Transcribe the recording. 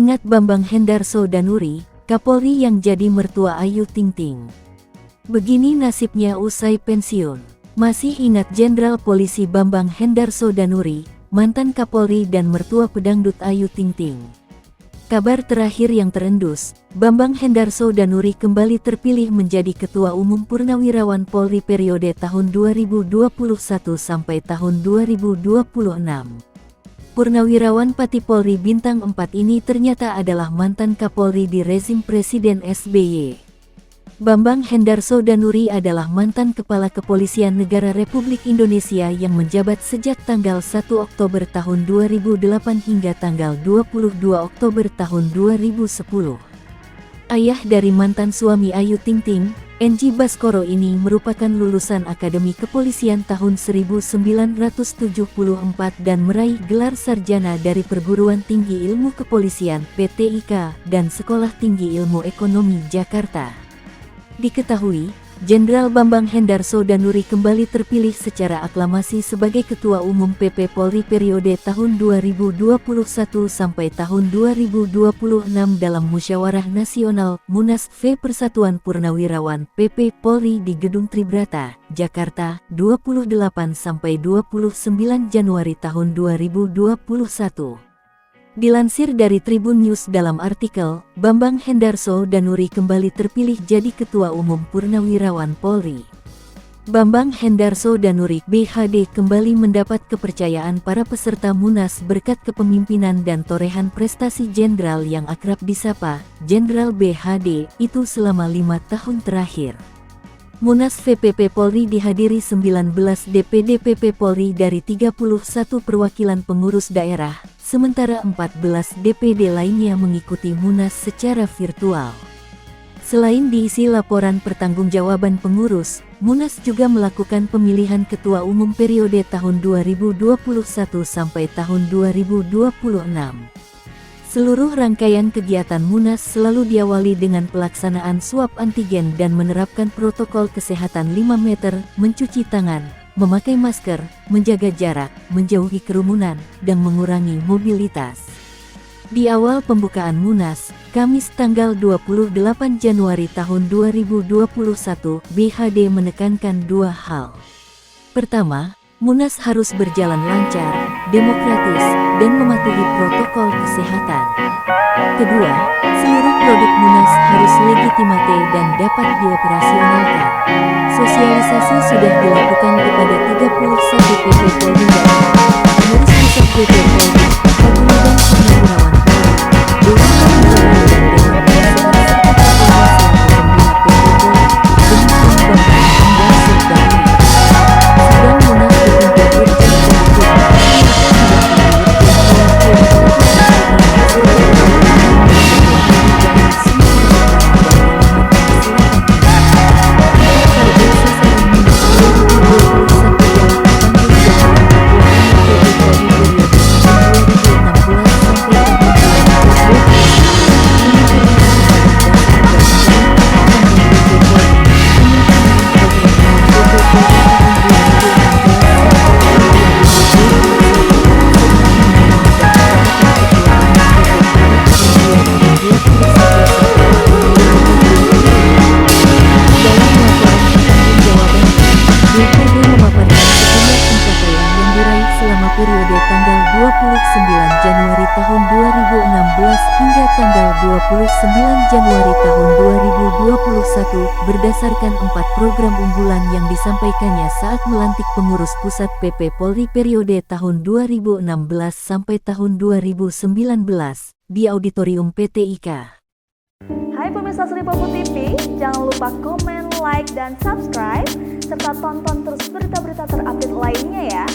Ingat Bambang Hendarso Danuri, Kapolri yang jadi mertua Ayu Ting Ting. Begini nasibnya usai pensiun. Masih ingat Jenderal Polisi Bambang Hendarso Danuri, mantan Kapolri dan mertua pedangdut Ayu Ting Ting? Kabar terakhir yang terendus, Bambang Hendarso Danuri kembali terpilih menjadi Ketua Umum Purnawirawan Polri periode tahun 2021 sampai tahun 2026. Purnawirawan Pati Polri Bintang 4 ini ternyata adalah mantan Kapolri di rezim Presiden SBY. Bambang Hendarso Danuri adalah mantan Kepala Kepolisian Negara Republik Indonesia yang menjabat sejak tanggal 1 Oktober tahun 2008 hingga tanggal 22 Oktober tahun 2010. Ayah dari mantan suami Ayu Ting Ting, Enji Baskoro ini merupakan lulusan Akademi Kepolisian tahun 1974 dan meraih gelar sarjana dari Perguruan Tinggi Ilmu Kepolisian (PTIK) dan Sekolah Tinggi Ilmu Ekonomi Jakarta. Diketahui, Jenderal Bambang Hendarso Danuri kembali terpilih secara aklamasi sebagai Ketua Umum PP Polri periode tahun 2021 sampai tahun 2026 dalam Musyawarah Nasional Munas V Persatuan Purnawirawan PP Polri di Gedung Tribrata, Jakarta, 28 sampai 29 Januari tahun 2021. Dilansir dari Tribun News dalam artikel, Bambang Hendarso Danuri kembali terpilih jadi Ketua Umum Purnawirawan Polri. Bambang Hendarso Danuri BHD kembali mendapat kepercayaan para peserta Munas berkat kepemimpinan dan torehan prestasi jenderal yang akrab disapa Jenderal BHD itu selama 5 tahun terakhir. Munas VPP Polri dihadiri 19 DPD PP Polri dari 31 perwakilan pengurus daerah, sementara 14 DPD lainnya mengikuti Munas secara virtual. Selain diisi laporan pertanggungjawaban pengurus, Munas juga melakukan pemilihan Ketua Umum periode tahun 2021 sampai tahun 2026. Seluruh rangkaian kegiatan Munas selalu diawali dengan pelaksanaan swab antigen dan menerapkan protokol kesehatan 5 meter, mencuci tangan, memakai masker, menjaga jarak, menjauhi kerumunan, dan mengurangi mobilitas. Di awal pembukaan Munas, Kamis tanggal 28 Januari tahun 2021, BHD menekankan 2 hal. Pertama, Munas harus berjalan lancar, demokratis, dan mematuhi protokol kesehatan. Kedua, seluruh produk Munas harus legitimate dan dapat dioperasionalkan. Sosialisasi sudah dilakukan kepada 31 PP Polri dan pengurus pusat PP Polri, Paguyuban Purnawirawan Polri, Dewan Purnawirawan dan Dewan Pengurus serta Kapolri selaku pembina PP Polri, demikian Bambang Hendarso Danuri. Sidang Munas dipimpin Irjen periode tanggal 29 Januari tahun 2016 hingga tanggal 29 Januari tahun 2021 berdasarkan 4 program unggulan yang disampaikannya saat melantik pengurus pusat PP Polri periode tahun 2016 sampai tahun 2019 di Auditorium PTIK. Hai pemirsa Sri Popo TV, jangan lupa komen, like, dan subscribe serta tonton terus berita-berita terupdate lainnya ya.